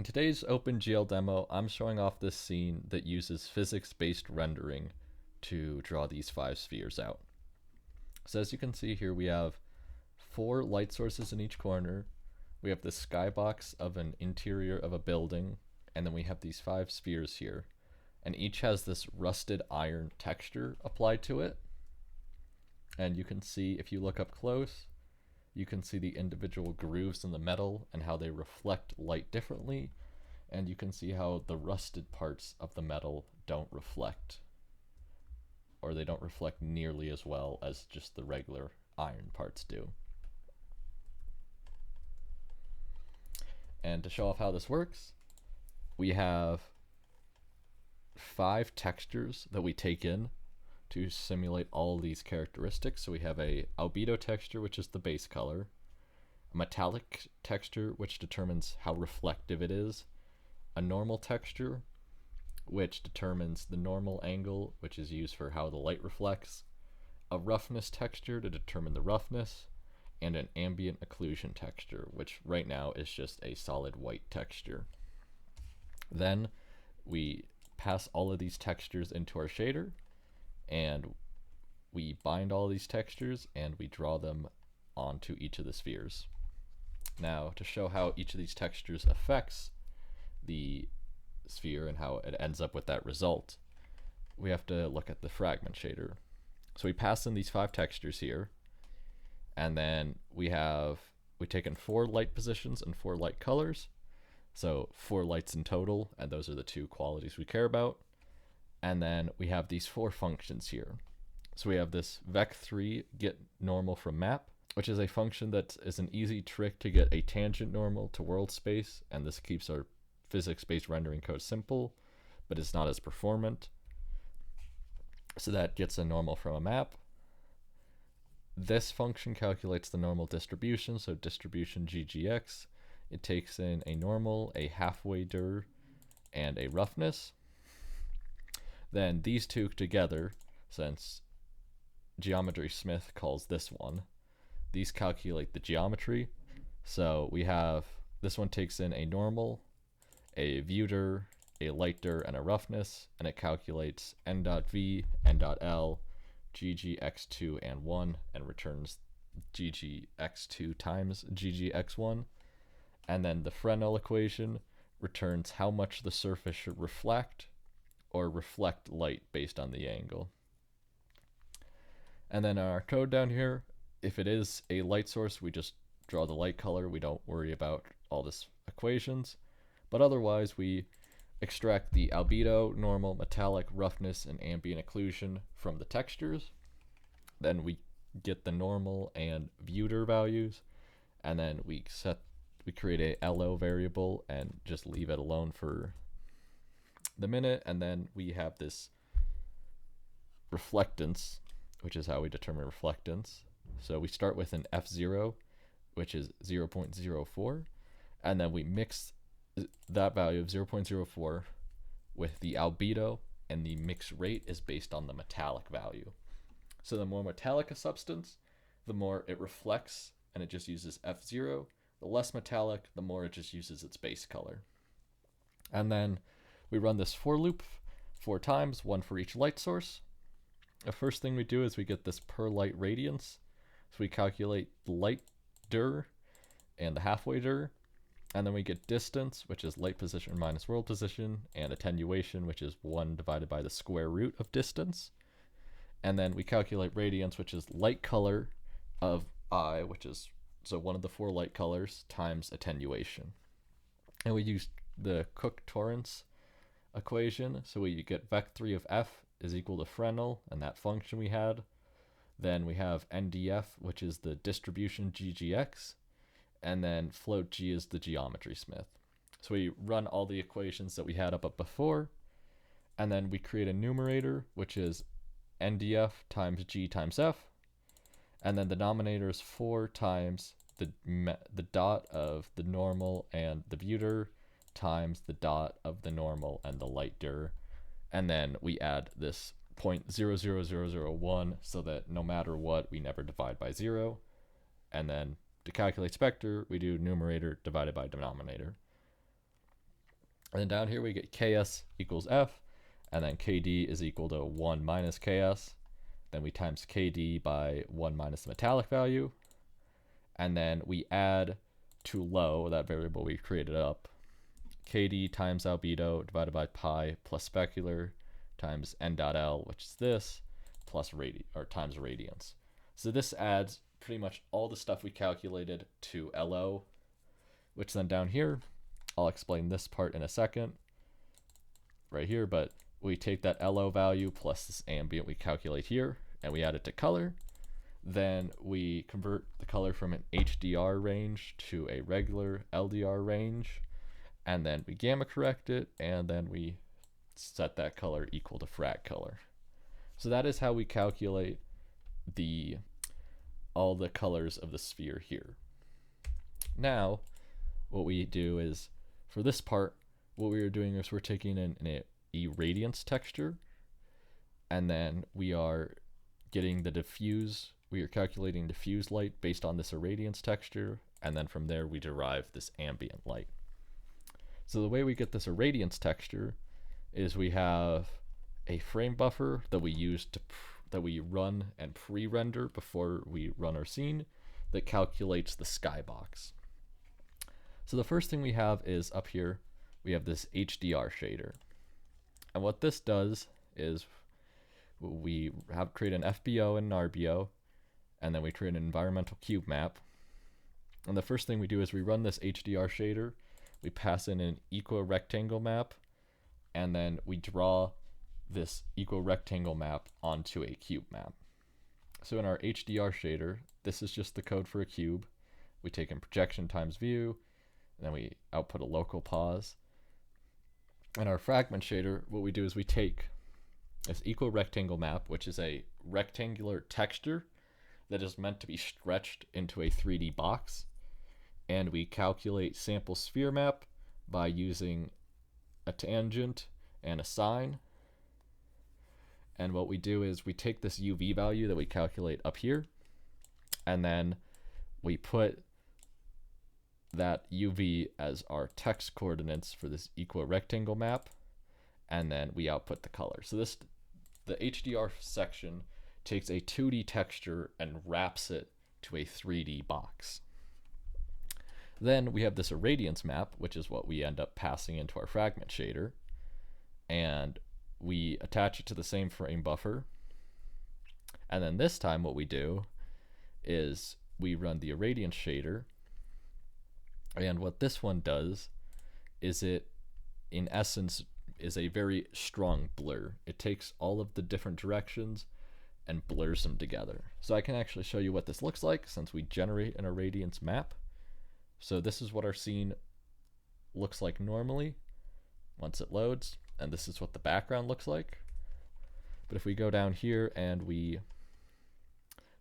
In today's OpenGL demo, I'm showing off this scene that uses physics-based rendering to draw these 5 spheres out. So as you can see here, we have 4 light sources in each corner. We have the skybox of an interior of a building, and then we have these 5 spheres here. And each has this rusted iron texture applied to it. And you can see, if you look up close, you can see the individual grooves in the metal and how they reflect light differently, and you can see how the rusted parts of the metal don't reflect, or they don't reflect nearly as well as just the regular iron parts do. And to show off how this works, we have 5 textures that we take in to simulate all these characteristics. So we have a albedo texture, which is the base color, a metallic texture, which determines how reflective it is, a normal texture, which determines the normal angle, which is used for how the light reflects, a roughness texture to determine the roughness, and an ambient occlusion texture, which right now is just a solid white texture. Then we pass all of these textures into our shader, and we bind all these textures and we draw them onto each of the spheres. Now, to show how each of these textures affects the sphere and how it ends up with that result, we have to look at the fragment shader. So we pass in these 5 textures here, and then we take in 4 light positions and 4 light colors, so 4 lights in total, and those are the 2 qualities we care about. And then we have these 4 functions here. So we have this vec3 get normal from map, which is a function that is an easy trick to get a tangent normal to world space, and this keeps our physics-based rendering code simple, but it's not as performant. So that gets a normal from a map. This function calculates the normal distribution, so distribution ggx. It takes in a normal, a halfway dir, and a roughness. Then these 2 together, since Geometry Smith calls this one, these calculate the geometry. So we have, this one takes in a normal, a view dir, a light dir, and a roughness, and it calculates n.v, n.l, ggx2 and 1, and returns ggx2 times ggx1. And then the Fresnel equation returns how much the surface should reflect or reflect light based on the angle. And then our code down here, if it is a light source, we just draw the light color. We don't worry about all this equations. But otherwise, we extract the albedo, normal, metallic, roughness, and ambient occlusion from the textures. Then we get the normal and view dir values, and then we create a LO variable and just leave it alone for the minute, and then we have this reflectance, which is how we determine reflectance. So we start with an F0, which is 0.04, and then we mix that value of 0.04 with the albedo, and the mix rate is based on the metallic value. So the more metallic a substance, the more it reflects, and it just uses F0. The less metallic, the more it just uses its base color. And then we run this for loop 4 times, 1 for each light source. The first thing we do is we get this per light radiance. So we calculate the light dir and the halfway dir. And then we get distance, which is light position minus world position, and attenuation, which is 1 divided by the square root of distance. And then we calculate radiance, which is light color of I, which is so one of the 4 light colors, times attenuation. And we use the Cook-Torrance equation, so we get vec3 of f is equal to Fresnel, and that function we had. Then we have ndf, which is the distribution ggx, and then float g is the geometry Smith. So we run all the equations that we had up before, and then we create a numerator, which is ndf times g times f, and then the denominator is 4 times the dot of the normal and the view dir times the dot of the normal and the light dir, and then we add this 0.00001 so that no matter what, we never divide by 0, and then to calculate spectre, we do numerator divided by denominator. And then down here we get ks equals f, and then kd is equal to 1 minus ks. Then we times kd by 1 minus the metallic value, and then we add to low, that variable we created up, kd times albedo divided by pi plus specular times n dot l, which is this, plus times radiance. So this adds pretty much all the stuff we calculated to LO, which then down here, I'll explain this part in a second, right here, but we take that LO value plus this ambient we calculate here, and we add it to color. Then we convert the color from an HDR range to a regular LDR range, and then we gamma correct it, and then we set that color equal to frag color. So that is how we calculate all the colors of the sphere here. Now, what we do is, for this part, what we are doing is we're taking a radiance texture, and then we are getting the diffuse, we are calculating diffuse light based on this irradiance texture, and then from there we derive this ambient light. So the way we get this irradiance texture is we have a frame buffer that we use that we run and pre-render before we run our scene that calculates the skybox. So the first thing we have is up here, we have this HDR shader. And what this does is we create an FBO and an RBO, and then we create an environmental cube map. And the first thing we do is we run this HDR shader, we pass in an equi-rectangle map, and then we draw this equi-rectangle map onto a cube map. So in our HDR shader, this is just the code for a cube. We take in projection times view, and then we output a local pause. In our fragment shader, what we do is we take this equi-rectangle map, which is a rectangular texture that is meant to be stretched into a 3D box, and we calculate sample sphere map by using a tangent and a sine. And what we do is we take this UV value that we calculate up here, and then we put that UV as our text coordinates for this equi-rectangle map, and then we output the color. So the HDR section takes a 2D texture and wraps it to a 3D box. Then we have this irradiance map, which is what we end up passing into our fragment shader, and we attach it to the same frame buffer. And then this time what we do is we run the irradiance shader, and what this one does is it, in essence, is a very strong blur. It takes all of the different directions and blurs them together. So I can actually show you what this looks like since we generate an irradiance map. So this is what our scene looks like normally once it loads, and this is what the background looks like. But if we go down here and we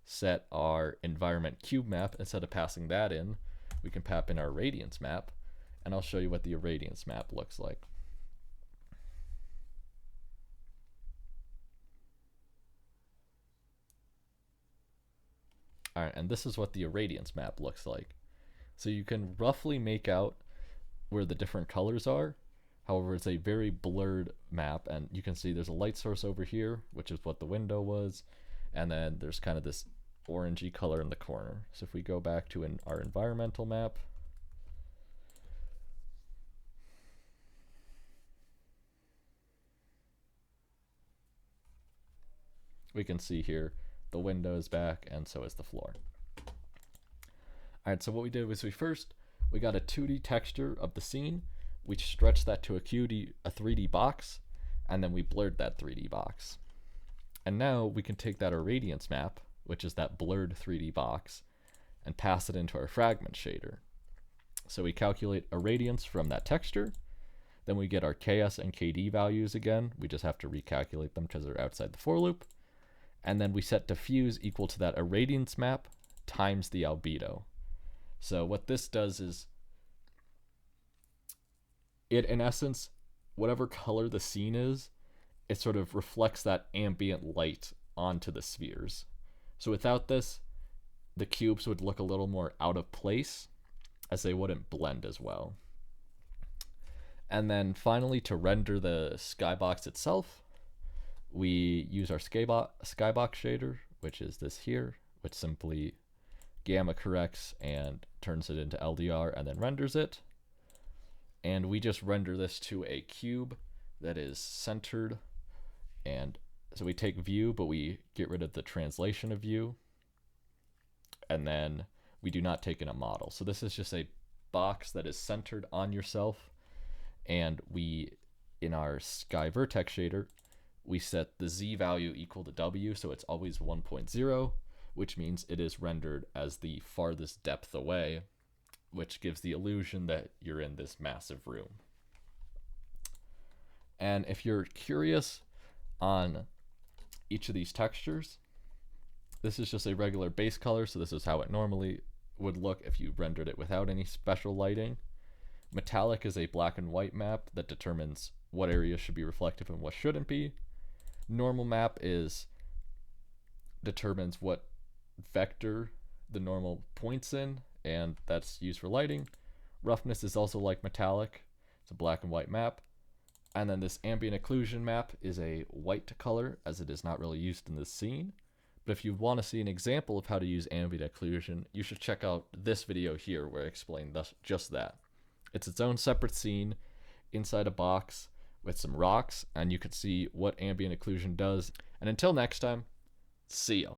set our environment cube map, instead of passing that in, we can pop in our radiance map, and I'll show you what the irradiance map looks like. Alright, and this is what the irradiance map looks like. So you can roughly make out where the different colors are. However, it's a very blurred map, and you can see there's a light source over here, which is what the window was, and then there's kind of this orangey color in the corner. So if we go back to our environmental map, we can see here the window is back, and so is the floor. Alright, so what we did was we got a 2D texture of the scene, we stretched that to a 3D box, and then we blurred that 3D box. And now we can take that irradiance map, which is that blurred 3D box, and pass it into our fragment shader. So we calculate irradiance from that texture, then we get our KS and KD values again, we just have to recalculate them because they're outside the for loop, and then we set diffuse equal to that irradiance map times the albedo. So what this does is, it, in essence, whatever color the scene is, it sort of reflects that ambient light onto the spheres. So without this, the cubes would look a little more out of place, as they wouldn't blend as well. And then finally, to render the skybox itself, we use our skybox shader, which is this here, which simply gamma corrects and turns it into LDR and then renders it. And we just render this to a cube that is centered. And so we take view, but we get rid of the translation of view. And then we do not take in a model. So this is just a box that is centered on yourself. And we, in our sky vertex shader, we set the Z value equal to W, so it's always 1.0, which means it is rendered as the farthest depth away, which gives the illusion that you're in this massive room. And if you're curious on each of these textures, this is just a regular base color, so this is how it normally would look if you rendered it without any special lighting. Metallic is a black and white map that determines what areas should be reflective and what shouldn't be. Normal map determines what vector the normal points in, and that's used for lighting. Roughness is also like metallic. It's a black and white map. And then this ambient occlusion map is a white color, as it is not really used in this scene. But if you want to see an example of how to use ambient occlusion, you should check out this video here where I explain just that. It's its own separate scene inside a box with some rocks, and you can see what ambient occlusion does. And until next time, see ya.